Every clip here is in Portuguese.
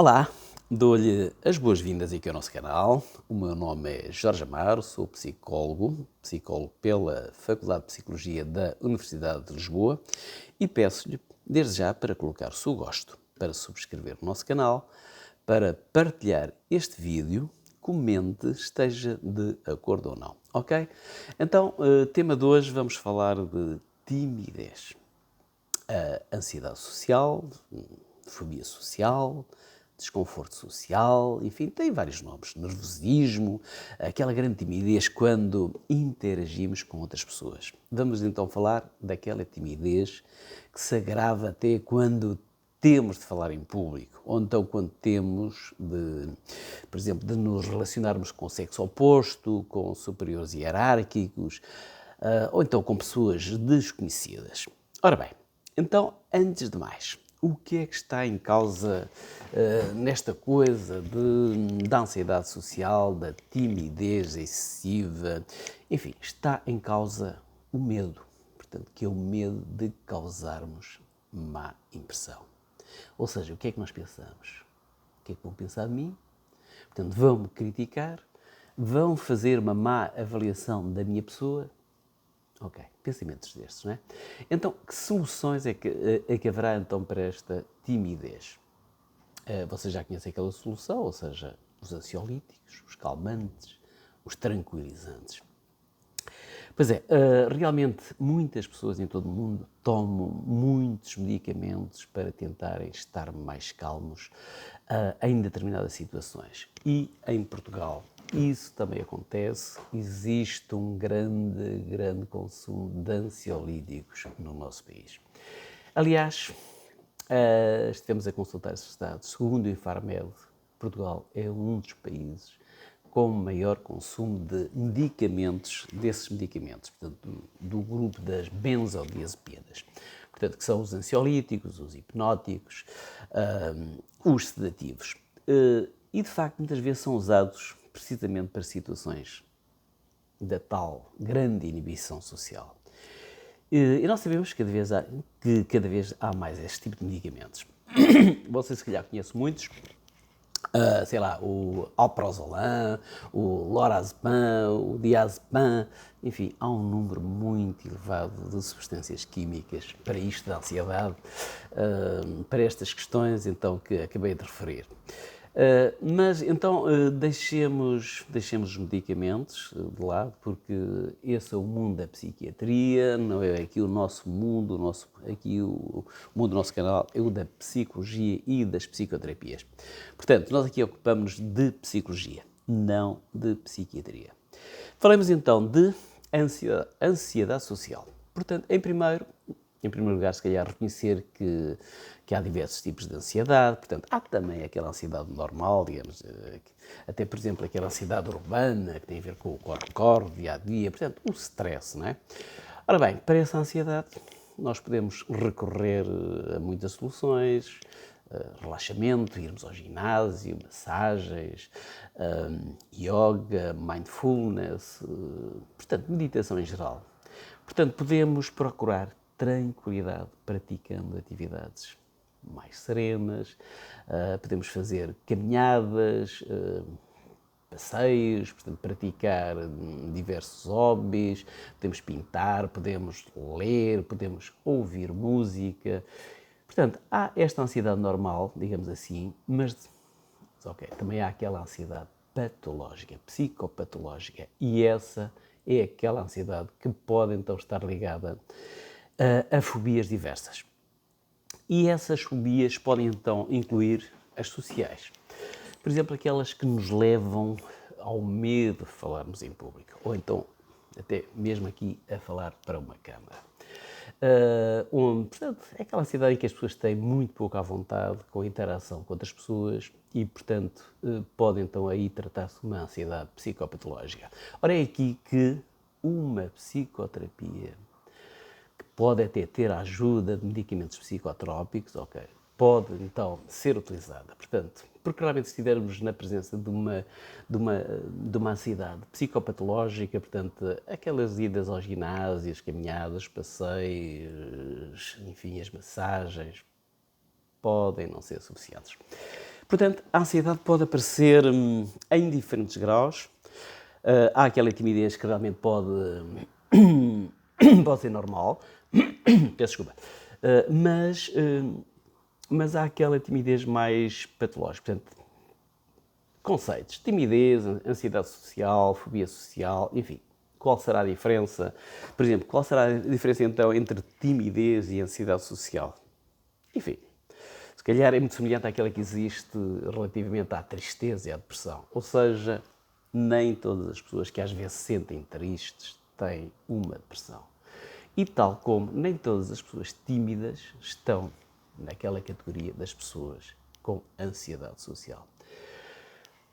Olá, dou-lhe as boas-vindas aqui ao nosso canal. O meu nome é Jorge Amaro, sou psicólogo pela Faculdade de Psicologia da Universidade de Lisboa e peço-lhe, desde já, para colocar o seu gosto, para subscrever o nosso canal, para partilhar este vídeo, comente, esteja de acordo ou não, ok? Então, tema de hoje, vamos falar de timidez. Ansiedade social, fobia social, desconforto social, enfim, tem vários nomes. Nervosismo, aquela grande timidez quando interagimos com outras pessoas. Vamos então falar daquela timidez que se agrava até quando temos de falar em público, ou então quando temos de, por exemplo, de nos relacionarmos com o sexo oposto, com superiores hierárquicos, ou então com pessoas desconhecidas. Ora bem, então, antes de mais, o que é que está em causa nesta coisa da ansiedade social, da timidez excessiva? Enfim, está em causa o medo, portanto, que é o medo de causarmos má impressão. Ou seja, o que é que nós pensamos? O que é que vão pensar de mim? Portanto, vão-me criticar, vão fazer uma má avaliação da minha pessoa. Ok, pensamentos destes, não é? Então, que soluções é que haverá então para esta timidez? Vocês já conhecem aquela solução, ou seja, os ansiolíticos, os calmantes, os tranquilizantes. Pois é, realmente muitas pessoas em todo o mundo tomam muitos medicamentos para tentarem estar mais calmos em determinadas situações. E em Portugal isso também acontece, existe um grande consumo de ansiolíticos no nosso país. Aliás, estivemos a consultar esses dados. Segundo o Infarmed, Portugal é um dos países com maior consumo de medicamentos, desses medicamentos, portanto, do grupo das benzodiazepinas, portanto, que são os ansiolíticos, os hipnóticos, os sedativos. E, de facto, muitas vezes são usados precisamente para situações da tal grande inibição social. E nós sabemos que cada vez há mais este tipo de medicamentos. Vocês, se calhar, conhecem muitos, sei lá, o alprazolam, o lorazepam, o diazepam, enfim, há um número muito elevado de substâncias químicas para isto da ansiedade, para estas questões, então, que acabei de referir. Mas então deixemos os medicamentos de lado, porque esse é o mundo da psiquiatria, não é aqui o nosso mundo, o mundo do nosso canal é o da psicologia e das psicoterapias. Portanto, nós aqui ocupamos-nos de psicologia, não de psiquiatria. Falemos então de ansiedade social. Portanto, em primeiro lugar, se calhar, reconhecer que há diversos tipos de ansiedade. Portanto, há também aquela ansiedade normal, digamos, até, por exemplo, aquela ansiedade urbana, que tem a ver com o corre-corre, dia-a-dia, portanto, o stress, não é? Ora bem, para essa ansiedade, nós podemos recorrer a muitas soluções, relaxamento, irmos ao ginásio, massagens, yoga, mindfulness, portanto, meditação em geral. Portanto, podemos procurar tranquilidade praticando atividades mais serenas, podemos fazer caminhadas, passeios, portanto, praticar diversos hobbies, podemos pintar, podemos ler, podemos ouvir música. Portanto, há esta ansiedade normal, digamos assim, mas também há aquela ansiedade patológica, psicopatológica, e essa é aquela ansiedade que pode então estar ligada a fobias diversas. E essas fobias podem então incluir as sociais. Por exemplo, aquelas que nos levam ao medo de falarmos em público, ou então até mesmo aqui a falar para uma câmara. Portanto, é aquela ansiedade em que as pessoas têm muito pouco à vontade com a interação com outras pessoas e, portanto, pode então aí tratar-se de uma ansiedade psicopatológica. Ora, é aqui que uma psicoterapia, que pode até ter a ajuda de medicamentos psicotrópicos, pode então ser utilizada. Portanto, porque realmente se estivermos na presença de uma ansiedade psicopatológica, portanto, aquelas idas aos ginásios, caminhadas, passeios, enfim, as massagens, podem não ser suficientes. Portanto, a ansiedade pode aparecer em diferentes graus. Há aquela timidez que realmente pode ser normal, peço desculpa, mas há aquela timidez mais patológica. Portanto, conceitos, timidez, ansiedade social, fobia social, enfim, qual será a diferença? Por exemplo, qual será a diferença então entre timidez e ansiedade social? Enfim, se calhar é muito semelhante àquela que existe relativamente à tristeza e à depressão. Ou seja, nem todas as pessoas que às vezes se sentem tristes têm uma depressão. E tal como nem todas as pessoas tímidas estão naquela categoria das pessoas com ansiedade social.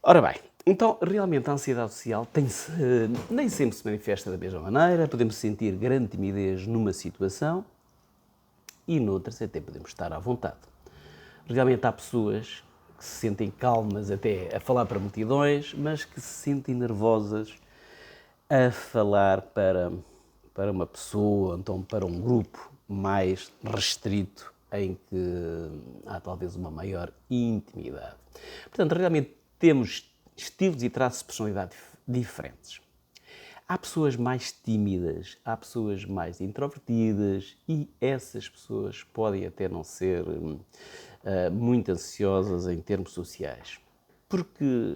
Ora bem, então realmente a ansiedade social nem sempre se manifesta da mesma maneira. Podemos sentir grande timidez numa situação e noutras até podemos estar à vontade. Realmente há pessoas que se sentem calmas até a falar para multidões, mas que se sentem nervosas a falar para uma pessoa, então para um grupo mais restrito, em que há talvez uma maior intimidade. Portanto, realmente temos estilos e traços de personalidade diferentes. Há pessoas mais tímidas, há pessoas mais introvertidas e essas pessoas podem até não ser muito ansiosas em termos sociais, porque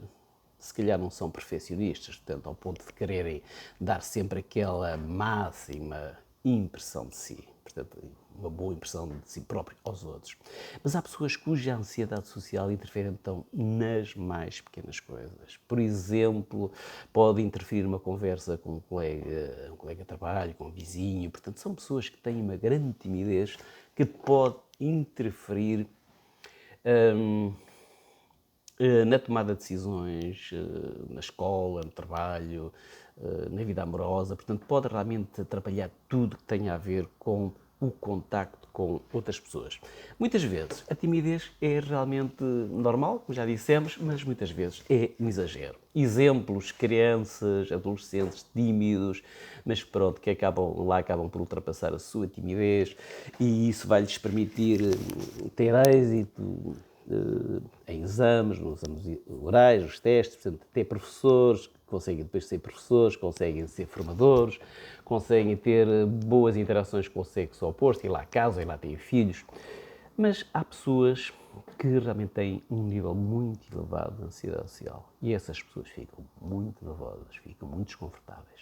se calhar não são perfeccionistas, portanto, ao ponto de quererem dar sempre aquela máxima impressão de si, portanto, uma boa impressão de si próprio aos outros. Mas há pessoas cuja ansiedade social interfere então nas mais pequenas coisas. Por exemplo, pode interferir numa conversa com um colega de trabalho, com um vizinho. Portanto, são pessoas que têm uma grande timidez que pode interferir na tomada de decisões, na escola, no trabalho, na vida amorosa. Portanto, pode realmente atrapalhar tudo que tenha a ver com o contacto com outras pessoas. Muitas vezes a timidez é realmente normal, como já dissemos, mas muitas vezes é um exagero. Exemplos, crianças, adolescentes tímidos, mas pronto, que acabam por ultrapassar a sua timidez e isso vai-lhes permitir ter êxito em exames, nos exames orais, nos testes, portanto, ter professores que conseguem depois ser professores, conseguem ser formadores, conseguem ter boas interações com o sexo oposto, e lá casam, e lá têm filhos. Mas há pessoas que realmente têm um nível muito elevado de ansiedade social e essas pessoas ficam muito nervosas, ficam muito desconfortáveis.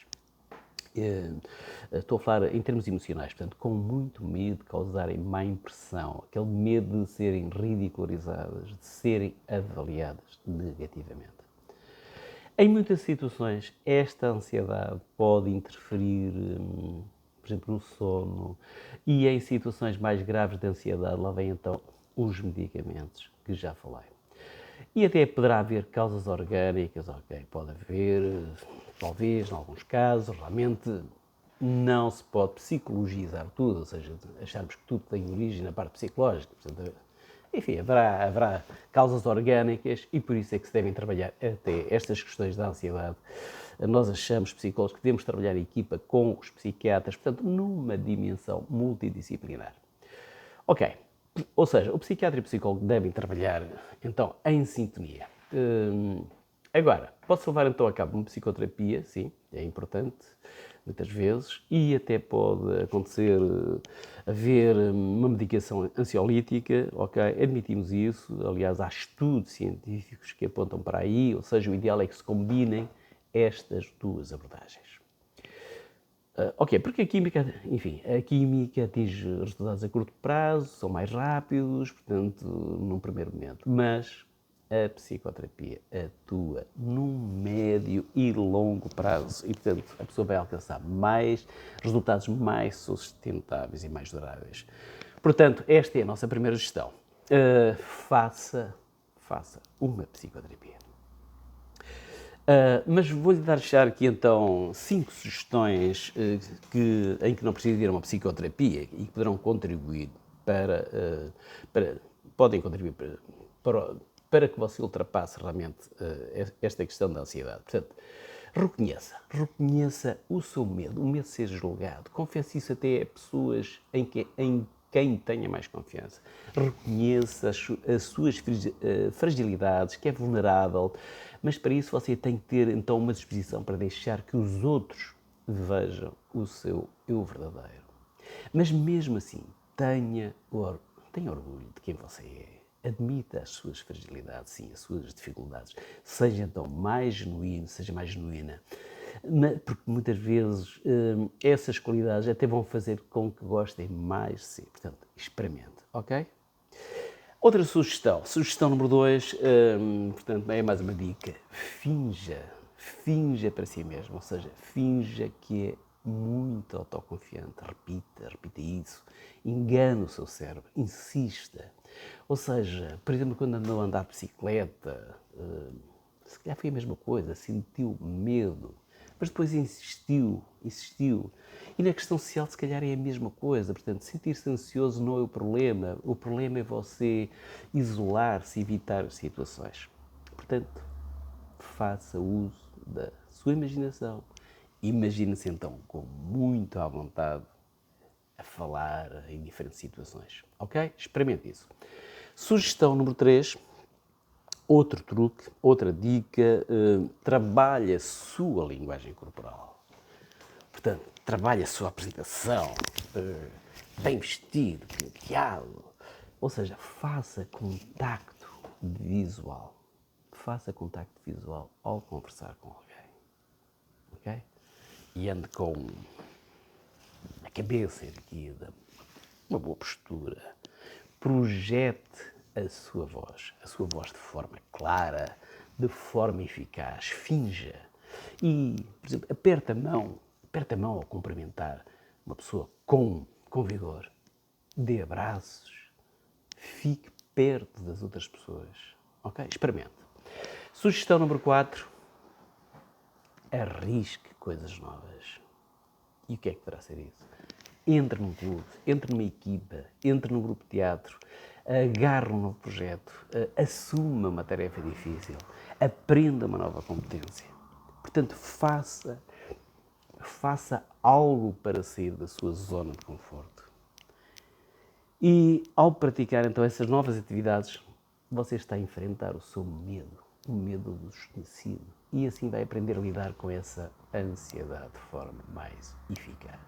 Estou a falar em termos emocionais, portanto, com muito medo de causarem má impressão, aquele medo de serem ridicularizadas, de serem avaliadas negativamente. Em muitas situações, esta ansiedade pode interferir, por exemplo, no sono, e em situações mais graves de ansiedade, lá vem então os medicamentos que já falei. E até poderá haver causas orgânicas, ok, pode haver, talvez, em alguns casos, realmente não se pode psicologizar tudo, ou seja, acharmos que tudo tem origem na parte psicológica. Portanto, enfim, haverá causas orgânicas e por isso é que se devem trabalhar até estas questões da ansiedade. Nós achamos, psicólogos, que devemos trabalhar em equipa com os psiquiatras, portanto, numa dimensão multidisciplinar. Ok, ou seja, o psiquiatra e o psicólogo devem trabalhar, então, em sintonia. Agora, pode-se levar, então, a cabo uma psicoterapia, sim, é importante, muitas vezes, e até pode acontecer haver uma medicação ansiolítica, ok, admitimos isso, aliás, há estudos científicos que apontam para aí, ou seja, o ideal é que se combinem estas duas abordagens. Ok, porque a química, enfim, a química atinge resultados a curto prazo, são mais rápidos, portanto, num primeiro momento, mas a psicoterapia atua num médio e longo prazo e, portanto, a pessoa vai alcançar resultados mais sustentáveis e mais duráveis. Portanto, esta é a nossa primeira gestão. Faça uma psicoterapia. Mas vou-lhe deixar aqui então 5 sugestões em que não precisa ir a uma psicoterapia e que poderão contribuir podem contribuir para que você ultrapasse realmente esta questão da ansiedade. Portanto, reconheça o seu medo, o medo de ser julgado. Confesse isso até a pessoas em quem tenha mais confiança. Reconheça as suas fragilidades, que é vulnerável, mas para isso você tem que ter então uma disposição para deixar que os outros vejam o seu eu verdadeiro. Mas mesmo assim, tenha orgulho de quem você é. Admita as suas fragilidades, sim, as suas dificuldades. Seja então mais genuíno, seja mais genuína. Porque muitas vezes essas qualidades até vão fazer com que gostem mais de si. Portanto, experimente, ok? Outra sugestão. Sugestão número 2, portanto, é mais uma dica. Finja para si mesmo, ou seja, finja que é muito autoconfiante. Repita isso. Engana o seu cérebro, insista. Ou seja, por exemplo, quando andou a andar de bicicleta, se calhar foi a mesma coisa, sentiu medo, mas depois insistiu. E na questão social, se calhar é a mesma coisa. Portanto, sentir-se ansioso não é o problema é você isolar-se, evitar as situações. Portanto, faça uso da sua imaginação. Imagine-se então com muito à vontade a falar em diferentes situações, ok? Experimente isso. Sugestão número 3. Outro truque, outra dica, trabalhe a sua linguagem corporal. Portanto, trabalhe a sua apresentação, bem vestido, penteado. Ou seja, faça contacto visual. Faça contacto visual ao conversar com alguém. Ok? E ande com a cabeça erguida, uma boa postura. Projete a sua voz de forma clara, de forma eficaz, finja. E, por exemplo, aperta a mão ao cumprimentar uma pessoa com vigor. Dê abraços, fique perto das outras pessoas. Ok? Experimente. Sugestão número 4. Arrisque coisas novas. E o que é que poderá ser isso? Entre num clube, entre numa equipa, entre num grupo de teatro, agarre um novo projeto, assuma uma tarefa difícil, aprenda uma nova competência. Portanto, faça algo para sair da sua zona de conforto. E ao praticar então essas novas atividades, você está a enfrentar o seu medo, o medo do desconhecido. E assim vai aprender a lidar com essa ansiedade de forma mais eficaz.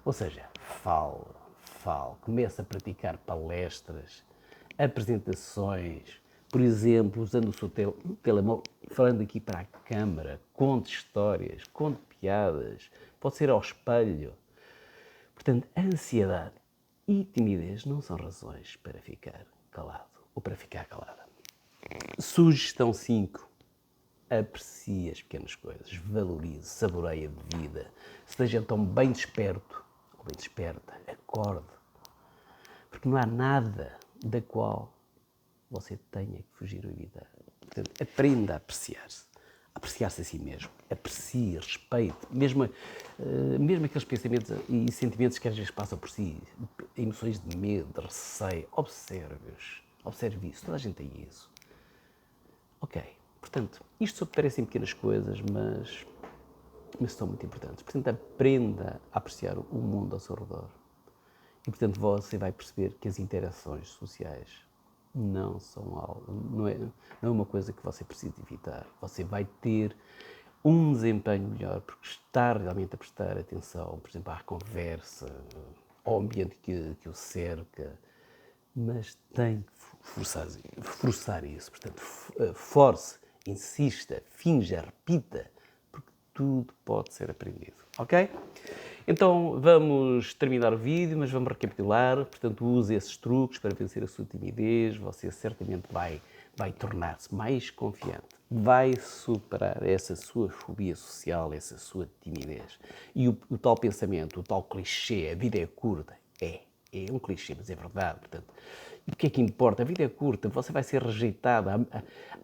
Ou seja, fale, comece a praticar palestras, apresentações, por exemplo, usando o seu telemóvel, falando aqui para a câmara, conte histórias, conte piadas, pode ser ao espelho. Portanto, a ansiedade e timidez não são razões para ficar calado ou para ficar calada. Sugestão 5. Aprecie as pequenas coisas, valorize, saboreie a vida, esteja então bem desperto ou bem desperta, acorde, porque não há nada da qual você tenha que fugir ou evitar. Portanto, aprenda a apreciar-se a si mesmo, aprecie, respeite, mesmo aqueles pensamentos e sentimentos que às vezes passam por si, emoções de medo, de receio, observe isso, toda a gente tem isso. Ok, portanto, isto só parecem pequenas coisas, mas são muito importantes. Portanto, aprenda a apreciar o mundo ao seu redor. E, portanto, você vai perceber que as interações sociais não são algo, não é uma coisa que você precisa evitar. Você vai ter um desempenho melhor porque está realmente a prestar atenção, por exemplo, à conversa, ao ambiente que o cerca, mas tem que forçar isso. Portanto, force, insista, finja, repita, porque tudo pode ser aprendido, ok? Então vamos terminar o vídeo, mas vamos recapitular. Portanto, use esses truques para vencer a sua timidez. Você certamente vai tornar-se mais confiante. Vai superar essa sua fobia social, essa sua timidez. E o tal pensamento, o tal clichê, a vida é curta. É um clichê, mas é verdade. Portanto, e o que é que importa? A vida é curta, você vai ser rejeitado.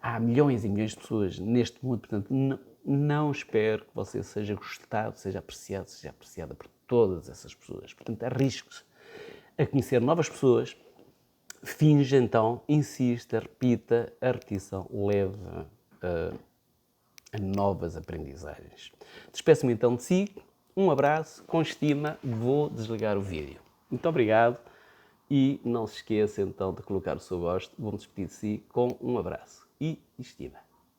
Há milhões e milhões de pessoas neste mundo, portanto, não espero que você seja gostado, seja apreciada por todas essas pessoas. Portanto, arrisque-se a conhecer novas pessoas, finja então, insista, repita, a repetição leva a novas aprendizagens. Despeço-me então de si, um abraço, com estima, vou desligar o vídeo. Muito obrigado E não se esqueça então de colocar o seu gosto. Vou-me despedir de si com um abraço e estima.